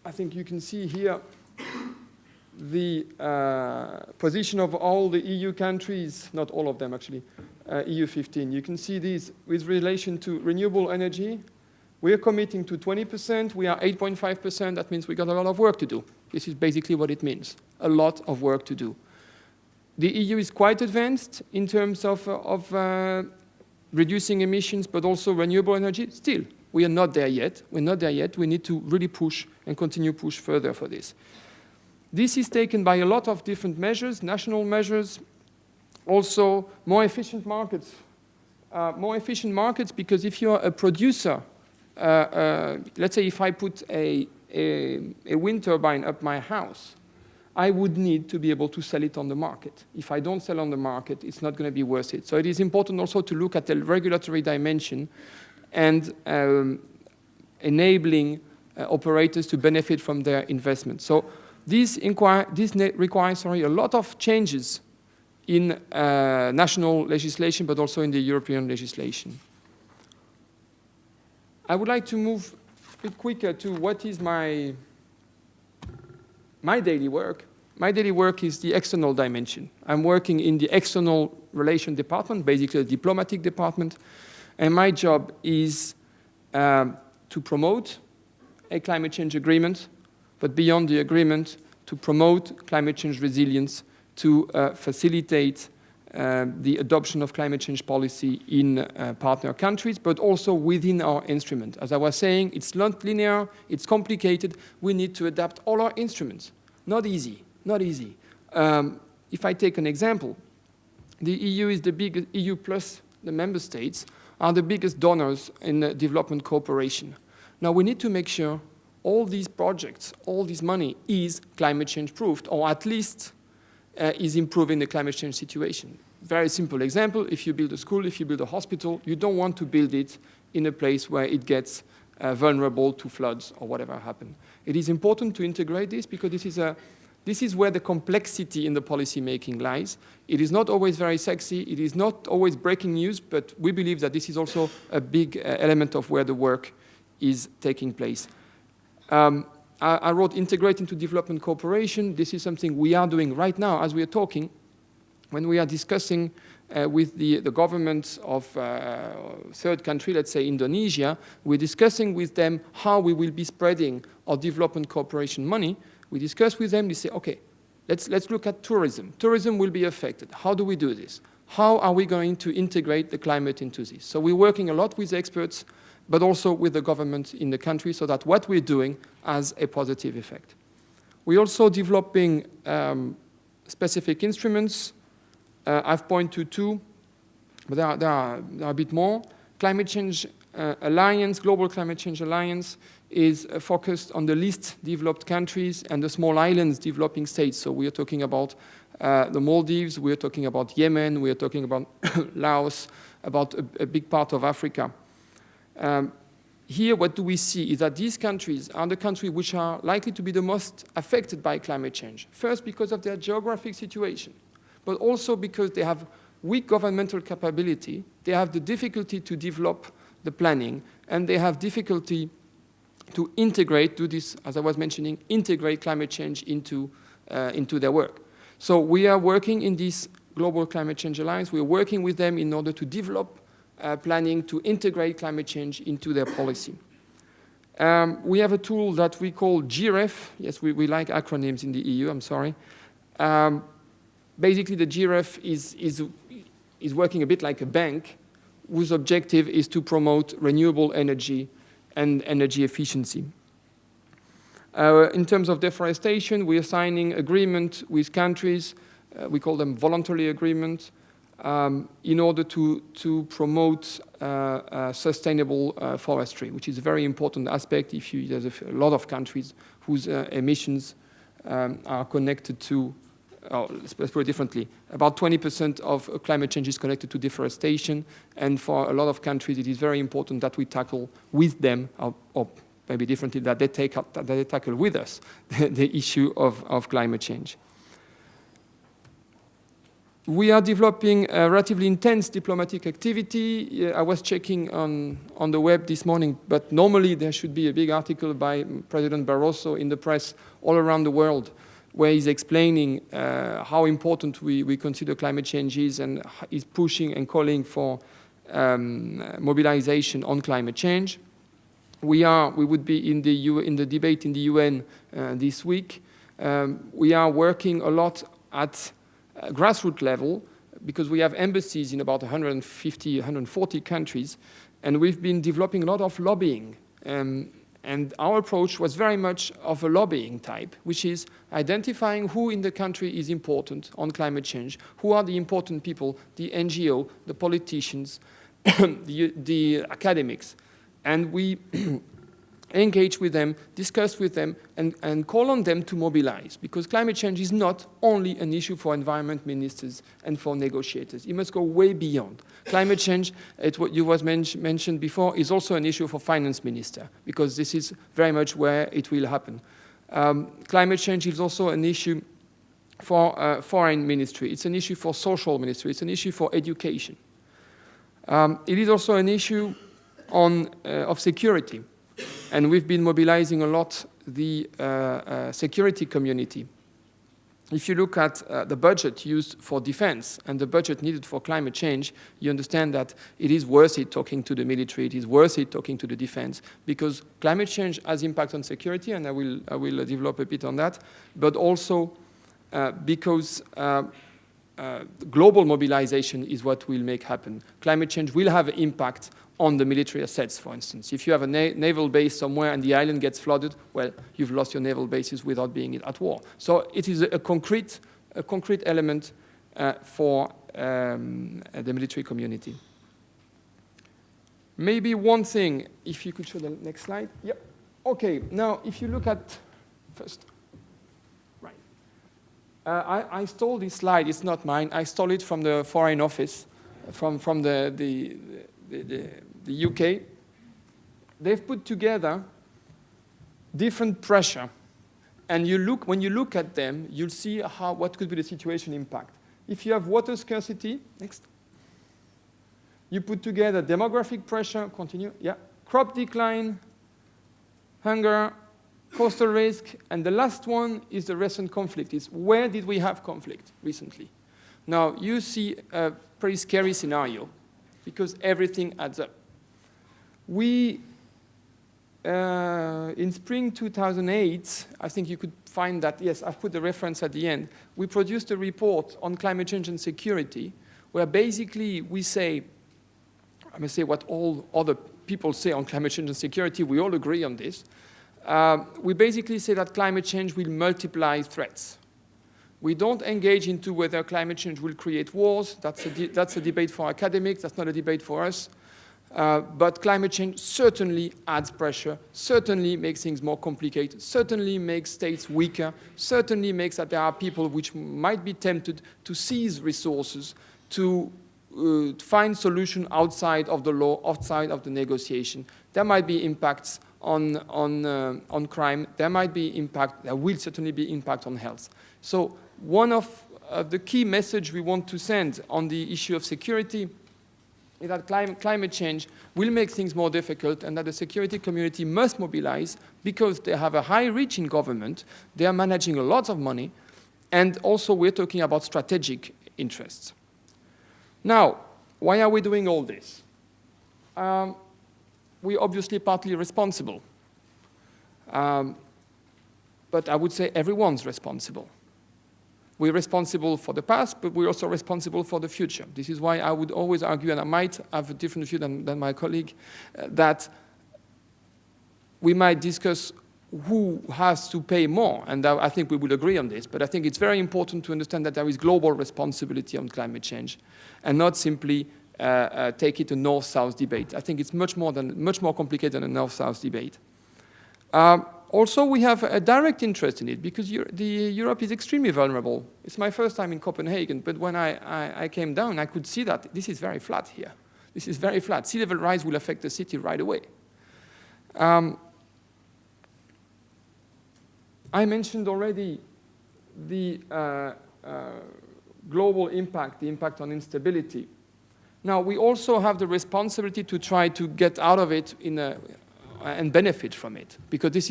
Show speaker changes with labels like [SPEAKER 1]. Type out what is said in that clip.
[SPEAKER 1] I think you can see here the position of all the EU countries, not all of them actually, EU 15. You can see these with relation to renewable energy. We are committing to 20%, we are 8.5%, that means we got a lot of work to do. This is basically what it means, a lot of work to do. The EU is quite advanced in terms of reducing emissions, but also renewable energy. Still, we are not there yet. We're not there yet. We need to really push and continue push further for this. This is taken by a lot of different measures, national measures, also more efficient markets. More efficient markets because if you're a producer, let's say if I put a wind turbine up my house, I would need to be able to sell it on the market. If I don't sell on the market, it's not going to be worth it. So it is important also to look at the regulatory dimension and enabling operators to benefit from their investment. So this requires a lot of changes in national legislation, but also in the European legislation. I would like to move a bit quicker to what is my daily work. My daily work is the external dimension. I'm working in the external relation department, basically the diplomatic department, and my job is to promote a climate change agreement, but beyond the agreement, to promote climate change resilience, to facilitate the adoption of climate change policy in partner countries, but also within our instrument. As I was saying, it's not linear, it's complicated. We need to adapt all our instruments. Not easy, not easy. If I take an example, the EU is the biggest, EU plus the member states are the biggest donors in development cooperation. Now we need to make sure all these projects, all this money is climate change proofed, or at least is improving the climate change situation. Very simple example, if you build a school, if you build a hospital, you don't want to build it in a place where it gets vulnerable to floods or whatever happen. It is important to integrate this because this is where the complexity in the policy making lies. It is not always very sexy, it is not always breaking news, but we believe that this is also a big element of where the work is taking place. I wrote integrate into development cooperation. This is something we are doing right now as we are talking. When we are discussing with the government of third country, let's say Indonesia, we're discussing with them how we will be spreading our development cooperation money. We discuss with them, we say, okay, let's look at tourism. Tourism will be affected. How do we do this? How are we going to integrate the climate into this? So we're working a lot with experts, but also with the government in the country so that what we're doing has a positive effect. We're also developing specific instruments. I've pointed to two, but there are a bit more. Climate Change Alliance, Global Climate Change Alliance, is focused on the least developed countries and the small islands developing states. So we are talking about the Maldives, we are talking about Yemen, we are talking about Laos, about a big part of Africa. Here, what do we see is that these countries are the countries which are likely to be the most affected by climate change. First, because of their geographic situation, but also because they have weak governmental capability, they have the difficulty to develop the planning, and they have difficulty to integrate, do this, as I was mentioning, integrate climate change into their work. So we are working in this Global Climate Change Alliance. We are working with them in order to develop planning to integrate climate change into their policy. We have a tool that we call GREF. Yes, we like acronyms in the EU, I'm sorry. Basically, the GREF is working a bit like a bank whose objective is to promote renewable energy and energy efficiency. In terms of deforestation, we are signing agreement with countries, we call them voluntary agreements, in order to promote sustainable forestry, which is a very important aspect. There's a lot of countries whose emissions are connected to, let's put it differently, about 20% of climate change is connected to deforestation, and for a lot of countries it is very important that we tackle with them, or maybe differently, that they tackle with us the issue of climate change. We are developing a relatively intense diplomatic activity. I was checking on the web this morning, but normally there should be a big article by President Barroso in the press all around the world where he's explaining how important we consider climate change is, and is pushing and calling for mobilization on climate change. We would be in the debate in the UN this week. We are working a lot at grassroots level because we have embassies in about 150, 140 countries, and we've been developing a lot of lobbying. And our approach was very much of a lobbying type, which is identifying who in the country is important on climate change, who are the important people, the NGO, the politicians, the academics. And we engage with them, discuss with them, and call on them to mobilize, because climate change is not only an issue for environment ministers and for negotiators. It must go way beyond. Climate change, what you was mentioned before, is also an issue for finance minister, because this is very much where it will happen. Climate change is also an issue for foreign ministry. It's an issue for social ministry. It's an issue for education. It is also an issue of security. And we've been mobilizing a lot the security community. If you look at the budget used for defense and the budget needed for climate change, you understand that it is worth it talking to the military, it is worth it talking to the defense, because climate change has impact on security, and I will develop a bit on that, but also because global mobilization is what will make happen. Climate change will have an impact on the military assets, for instance. If you have a naval base somewhere and the island gets flooded, well, you've lost your naval bases without being at war. So it is a concrete element for the military community. Maybe one thing, if you could show the next slide. Yep. Okay, now if you look at first. Right. I stole this slide, it's not mine. I stole it from the Foreign Office, from the UK. They've put together different pressure, and when you look at them, you'll see what could be the situation impact. If you have water scarcity, next. You put together demographic pressure, continue, yeah, crop decline, hunger, coastal risk, and the last one is the recent conflict. Is where did we have conflict recently? Now, you see a pretty scary scenario, because everything adds up. We, in spring 2008, I think you could find that, yes, I've put the reference at the end, we produced a report on climate change and security, where basically we say, I'm going to say what all other people say on climate change and security, we all agree on this. We basically say that climate change will multiply threats. We don't engage into whether climate change will create wars. That's a debate for academics. That's not a debate for us. But climate change certainly adds pressure, certainly makes things more complicated, certainly makes states weaker, certainly makes that there are people which might be tempted to seize resources, to find solutions outside of the law, outside of the negotiation. There might be impacts on crime. There will certainly be impact on health. So one of the key messages we want to send on the issue of security is that climate change will make things more difficult, and that the security community must mobilize because they have a high reach in government, they are managing a lot of money, and also we're talking about strategic interests. Now, why are we doing all this? We're obviously partly responsible. But I would say everyone's responsible. We're responsible for the past, but we're also responsible for the future. This is why I would always argue, and I might have a different view than my colleague, that we might discuss who has to pay more, and I think we would agree on this, but I think it's very important to understand that there is global responsibility on climate change, and not simply take it a north-south debate. I think it's much more complicated than a north-south debate. Also, we have a direct interest in it because Europe is extremely vulnerable. It's my first time in Copenhagen, but when I came down, I could see that this is very flat here. This is very flat. Sea level rise will affect the city right away. I mentioned already the global impact, the impact on instability. Now, we also have the responsibility to try to get out of it and benefit from it, because this